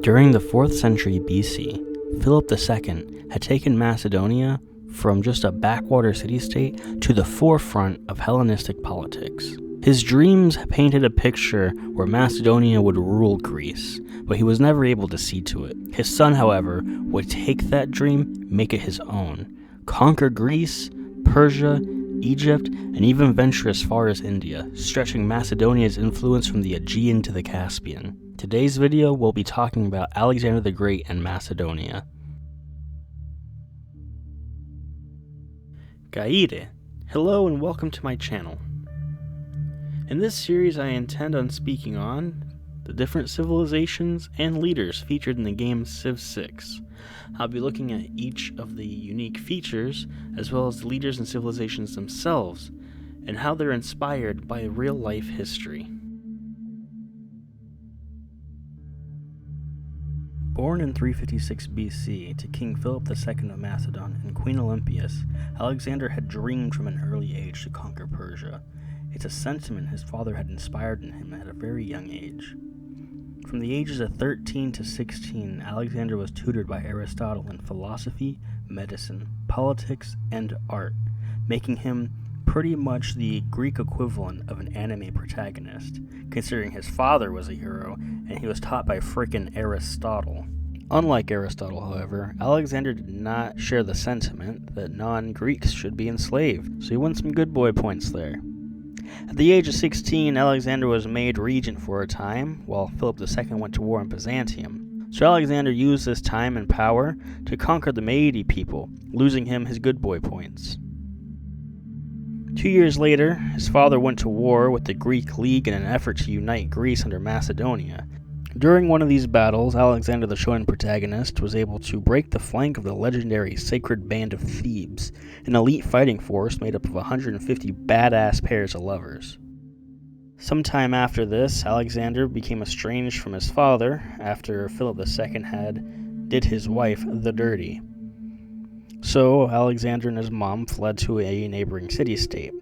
During the 4th century BC, Philip II had taken Macedonia from just a backwater city-state to the forefront of Hellenistic politics. His dreams painted a picture where Macedonia would rule Greece, but he was never able to see to it. His son, however, would take that dream, make it his own, conquer Greece, Persia, Egypt, and even venture as far as India, stretching Macedonia's influence from the Aegean to the Caspian. Today's video will be talking about Alexander the Great and Macedonia. Gaire, hello and welcome to my channel. In this series I intend on speaking on the different civilizations and leaders featured in the game Civ 6. I'll be looking at each of the unique features, as well as the leaders and civilizations themselves, and how they're inspired by real-life history. Born in 356 BC to King Philip II of Macedon and Queen Olympias, Alexander had dreamed from an early age to conquer Persia. It's a sentiment his father had inspired in him at a very young age. From the ages of 13 to 16, Alexander was tutored by Aristotle in philosophy, medicine, politics, and art, making him pretty much the Greek equivalent of an anime protagonist, considering his father was a hero and he was taught by frickin' Aristotle. Unlike Aristotle, however, Alexander did not share the sentiment that non-Greeks should be enslaved, so he won some good boy points there. At the age of 16, Alexander was made regent for a time, while Philip II went to war in Byzantium. So Alexander used this time and power to conquer the Maedi people, losing him his good boy points. 2 years later, his father went to war with the Greek League in an effort to unite Greece under Macedonia. During one of these battles, Alexander the shonen protagonist was able to break the flank of the legendary Sacred Band of Thebes, an elite fighting force made up of 150 badass pairs of lovers. Sometime after this, Alexander became estranged from his father after Philip II did his wife the dirty. So Alexander and his mom fled to a neighboring city-state.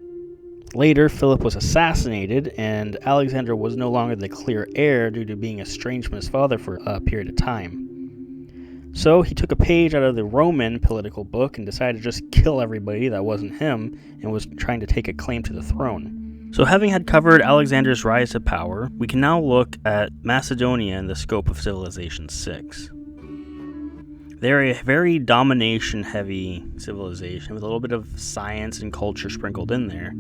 Later, Philip was assassinated, and Alexander was no longer the clear heir due to being estranged from his father for a period of time. So he took a page out of the Roman political book and decided to just kill everybody that wasn't him and was trying to take a claim to the throne. So having had covered Alexander's rise to power, we can now look at Macedonia in the scope of Civilization 6. They're a very domination-heavy civilization with a little bit of science and culture sprinkled in there,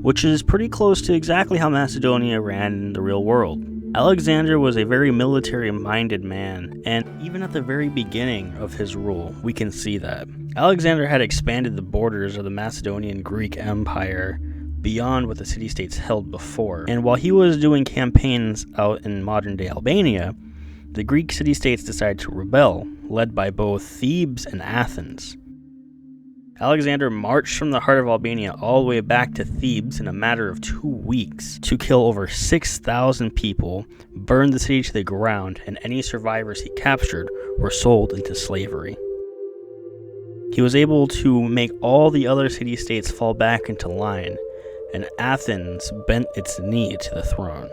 which is pretty close to exactly how Macedonia ran in the real world. Alexander was a very military-minded man, and even at the very beginning of his rule, we can see that. Alexander had expanded the borders of the Macedonian Greek Empire beyond what the city-states held before, and while he was doing campaigns out in modern-day Albania, the Greek city-states decided to rebel, led by both Thebes and Athens. Alexander marched from the heart of Albania all the way back to Thebes in a matter of 2 weeks to kill over 6,000 people, burn the city to the ground, and any survivors he captured were sold into slavery. He was able to make all the other city-states fall back into line, and Athens bent its knee to the throne.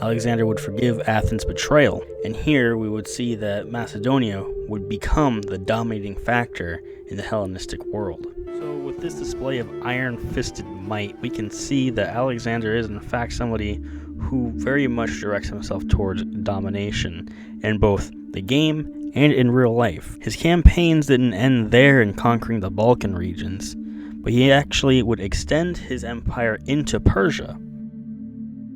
Alexander would forgive Athens' betrayal, and here we would see that Macedonia would become the dominating factor in the Hellenistic world. So with this display of iron-fisted might, we can see that Alexander is in fact somebody who very much directs himself towards domination in both the game and in real life. His campaigns didn't end there in conquering the Balkan regions, but he actually would extend his empire into Persia.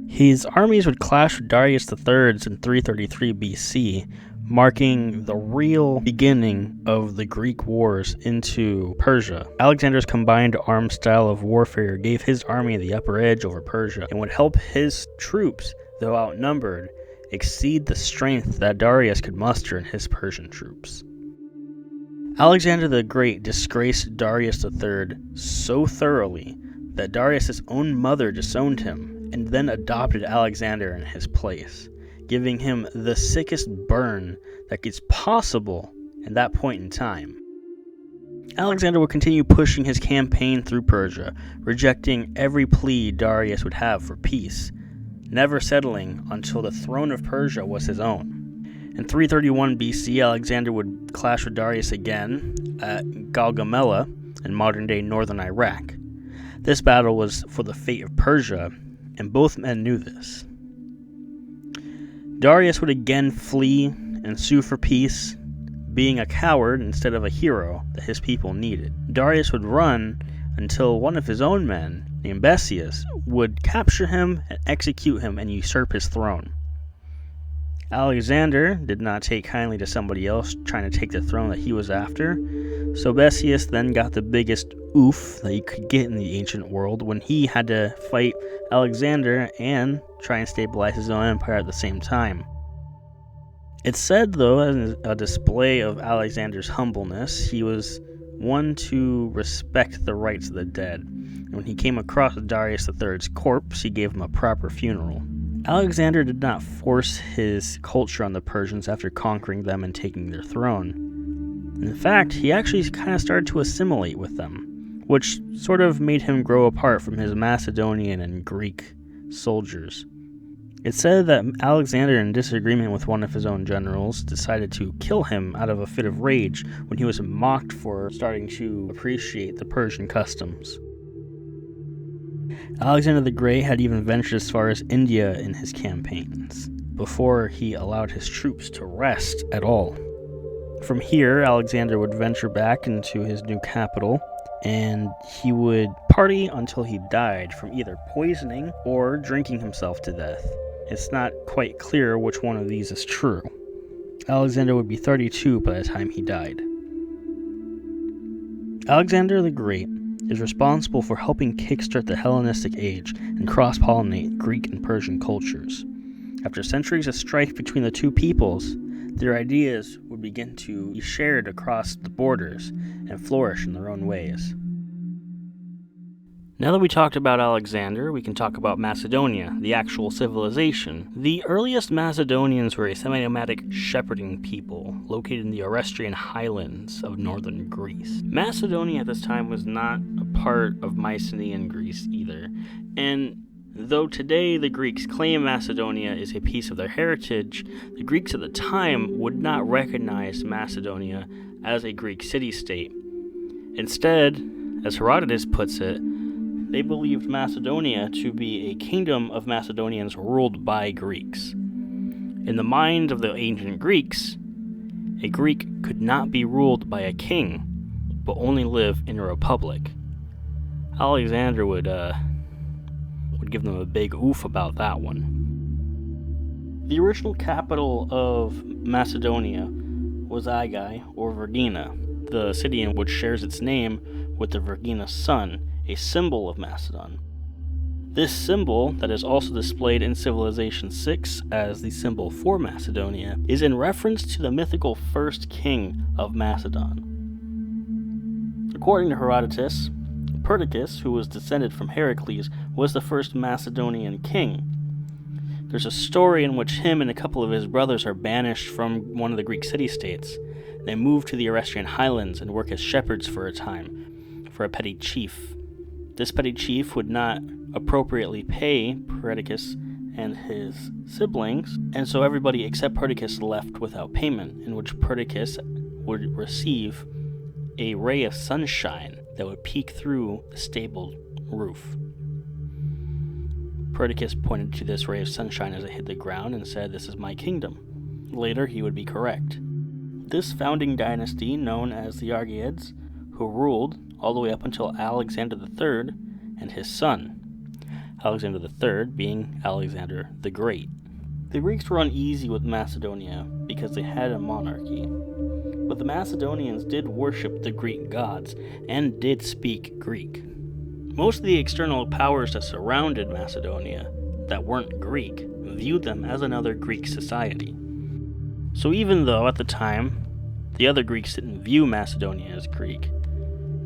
His armies would clash with Darius III's in 333 BC, marking the real beginning of the Greek wars into Persia. Alexander's combined armed style of warfare gave his army the upper edge over Persia and would help his troops, though outnumbered, exceed the strength that Darius could muster in his Persian troops. Alexander the Great disgraced Darius III so thoroughly that Darius' own mother disowned him and then adopted Alexander in his place, giving him the sickest burn that is possible at that point in time. Alexander would continue pushing his campaign through Persia, rejecting every plea Darius would have for peace, never settling until the throne of Persia was his own. In 331 BC, Alexander would clash with Darius again at Gaugamela in modern-day northern Iraq. This battle was for the fate of Persia, and both men knew this. Darius would again flee and sue for peace, being a coward instead of a hero that his people needed. Darius would run until one of his own men, named Bessius, would capture him and execute him and usurp his throne. Alexander did not take kindly to somebody else trying to take the throne that he was after, so Bessius then got the biggest oof that he could get in the ancient world when he had to fight Alexander and try and stabilize his own empire at the same time. It's said, though, as a display of Alexander's humbleness, he was one to respect the rights of the dead, and when he came across Darius III's corpse, he gave him a proper funeral. Alexander did not force his culture on the Persians after conquering them and taking their throne. In fact, he actually kind of started to assimilate with them, which sort of made him grow apart from his Macedonian and Greek soldiers. It's said that Alexander, in disagreement with one of his own generals, decided to kill him out of a fit of rage when he was mocked for starting to appreciate the Persian customs. Alexander the Great had even ventured as far as India in his campaigns, before he allowed his troops to rest at all. From here, Alexander would venture back into his new capital, and he would party until he died from either poisoning or drinking himself to death. It's not quite clear which one of these is true. Alexander would be 32 by the time he died. Alexander the Great is responsible for helping kickstart the Hellenistic age and cross-pollinate Greek and Persian cultures. After centuries of strife between the two peoples, their ideas would begin to be shared across the borders and flourish in their own ways. Now that we talked about Alexander, we can talk about Macedonia, the actual civilization. The earliest Macedonians were a semi-nomadic shepherding people located in the Orestian highlands of northern Greece. Macedonia at this time was not a part of Mycenaean Greece either, and though today the Greeks claim Macedonia is a piece of their heritage, the Greeks at the time would not recognize Macedonia as a Greek city-state. Instead, as Herodotus puts it, they believed Macedonia to be a kingdom of Macedonians ruled by Greeks. In the mind of the ancient Greeks, a Greek could not be ruled by a king, but only live in a republic. Alexander would give them a big oof about that one. The original capital of Macedonia was Aigai, or Vergina, the city in which shares its name with the Vergina sun, a symbol of Macedon. This symbol, that is also displayed in Civilization 6 as the symbol for Macedonia, is in reference to the mythical first king of Macedon. According to Herodotus, Perdiccas, who was descended from Heracles, was the first Macedonian king. There's a story in which him and a couple of his brothers are banished from one of the Greek city-states. They move to the Orestian highlands and work as shepherds for a time, for a petty chief. This petty chief would not appropriately pay Perdiccas and his siblings, and so everybody except Perdiccas left without payment, in which Perdiccas would receive a ray of sunshine that would peek through the stable roof. Perdiccas pointed to this ray of sunshine as it hit the ground and said, "This is my kingdom." Later, he would be correct. This founding dynasty, known as the Argeads, who ruled all the way up until Alexander III and his son, Alexander III being Alexander the Great. The Greeks were uneasy with Macedonia because they had a monarchy, but the Macedonians did worship the Greek gods and did speak Greek. Most of the external powers that surrounded Macedonia that weren't Greek viewed them as another Greek society. So even though at the time the other Greeks didn't view Macedonia as Greek,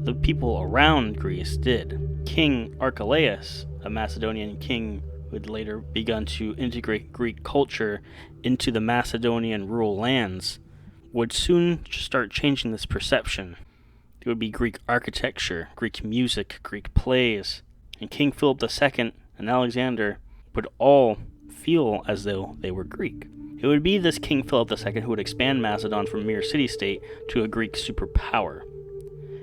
the people around Greece did. King Archelaus, a Macedonian king who had later begun to integrate Greek culture into the Macedonian rural lands, would soon start changing this perception. It would be Greek architecture, Greek music, Greek plays, and King Philip II and Alexander would all feel as though they were Greek. It would be this King Philip II who would expand Macedon from a mere city-state to a Greek superpower.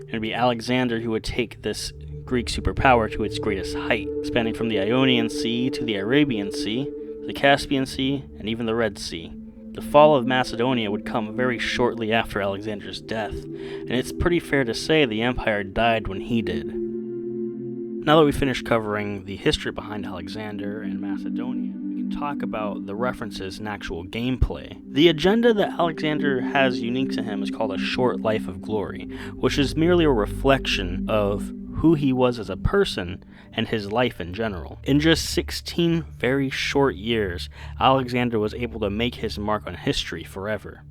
It would be Alexander who would take this Greek superpower to its greatest height, spanning from the Ionian Sea to the Arabian Sea, the Caspian Sea, and even the Red Sea. The fall of Macedonia would come very shortly after Alexander's death, and it's pretty fair to say the empire died when he did. Now that we've finished covering the history behind Alexander and Macedonia, we can talk about the references and actual gameplay. The agenda that Alexander has unique to him is called a short life of glory, which is merely a reflection of who he was as a person and his life in general. In just 16 very short years, Alexander was able to make his mark on history forever.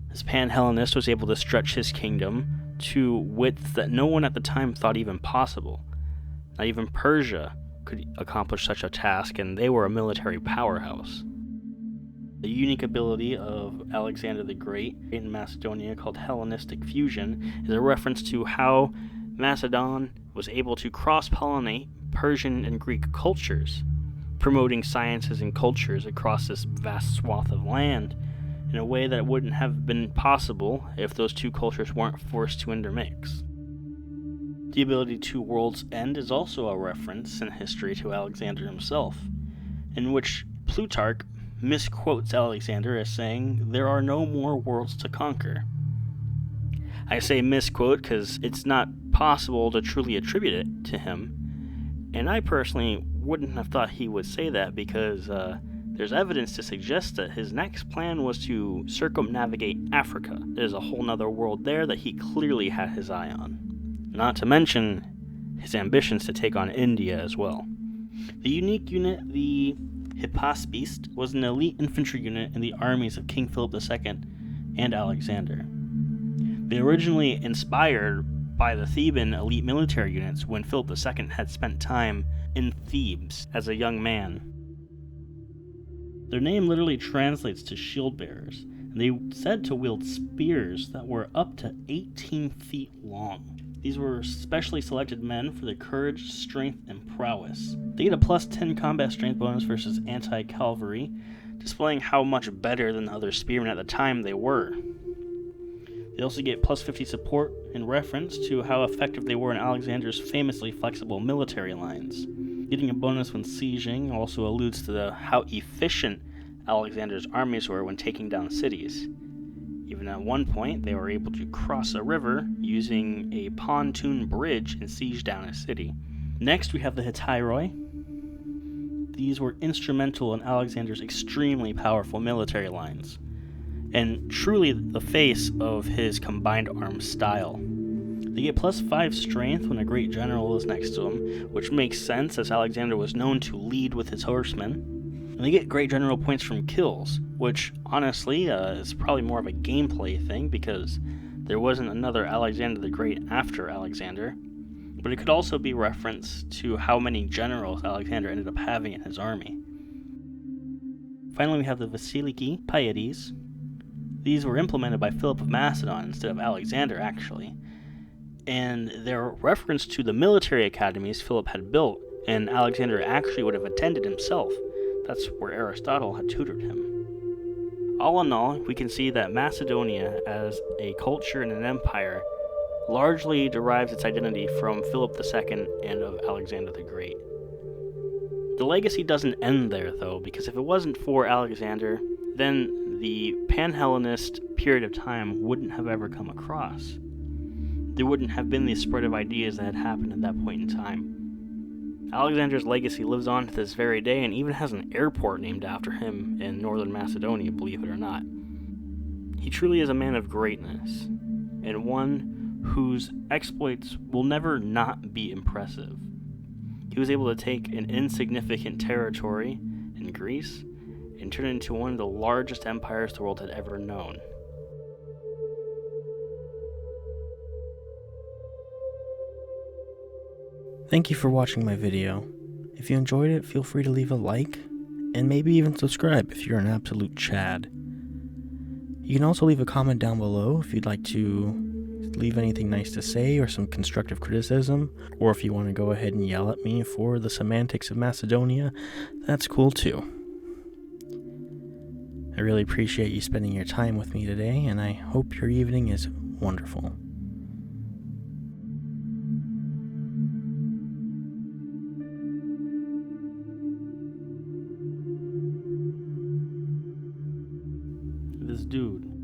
This Pan-Hellenist was able to stretch his kingdom to widths that no one at the time thought even possible. Not even Persia could accomplish such a task, and they were a military powerhouse. The unique ability of Alexander the Great in Macedonia, called Hellenistic fusion, is a reference to how Macedon was able to cross-pollinate Persian and Greek cultures, promoting sciences and cultures across this vast swath of land in a way that wouldn't have been possible if those two cultures weren't forced to intermix. The ability to worlds end is also a reference in history to Alexander himself, in which Plutarch misquotes Alexander as saying, "There are no more worlds to conquer." I say misquote because it's not possible to truly attribute it to him, and I personally wouldn't have thought he would say that because there's evidence to suggest that his next plan was to circumnavigate Africa. There's a whole nother world there that he clearly had his eye on. Not to mention his ambitions to take on India as well. The unique unit, the Hippaspist, was an elite infantry unit in the armies of King Philip II and Alexander. They originally inspired by the Theban elite military units when Philip II had spent time in Thebes as a young man. Their name literally translates to shield bearers, and they said to wield spears that were up to 18 feet long. These were specially selected men for their courage, strength, and prowess. They get a plus 10 combat strength bonus versus anti-cavalry, displaying how much better than the other spearmen at the time they were. They also get plus 50 support in reference to how effective they were in Alexander's famously flexible military lines. Getting a bonus when sieging also alludes to how efficient Alexander's armies were when taking down cities. Even at one point, they were able to cross a river using a pontoon bridge and siege down a city. Next, we have the Hetairoi. These were instrumental in Alexander's extremely powerful military lines, and truly the face of his combined arms style. They get plus 5 strength when a great general is next to him, which makes sense as Alexander was known to lead with his horsemen. And they get great general points from kills, which honestly is probably more of a gameplay thing because there wasn't another Alexander the Great after Alexander, but it could also be reference to how many generals Alexander ended up having in his army. Finally, we have the Vasiliki Pieties. These were implemented by Philip of Macedon instead of Alexander, actually, and they're a reference to the military academies Philip had built, and Alexander actually would have attended himself. That's where Aristotle had tutored him. All in all, we can see that Macedonia as a culture and an empire largely derives its identity from Philip II and of Alexander the Great. The legacy doesn't end there, though, because if it wasn't for Alexander, then the Pan-Hellenist period of time wouldn't have ever come across. There wouldn't have been the spread of ideas that had happened at that point in time. Alexander's legacy lives on to this very day and even has an airport named after him in northern Macedonia, believe it or not. He truly is a man of greatness, and one whose exploits will never not be impressive. He was able to take an insignificant territory in Greece and turn it into one of the largest empires the world had ever known. Thank you for watching my video. If you enjoyed it, feel free to leave a like, and maybe even subscribe if you're an absolute Chad. You can also leave a comment down below if you'd like to leave anything nice to say or some constructive criticism, or if you want to go ahead and yell at me for the semantics of Macedonia, that's cool too. I really appreciate you spending your time with me today, and I hope your evening is wonderful. This dude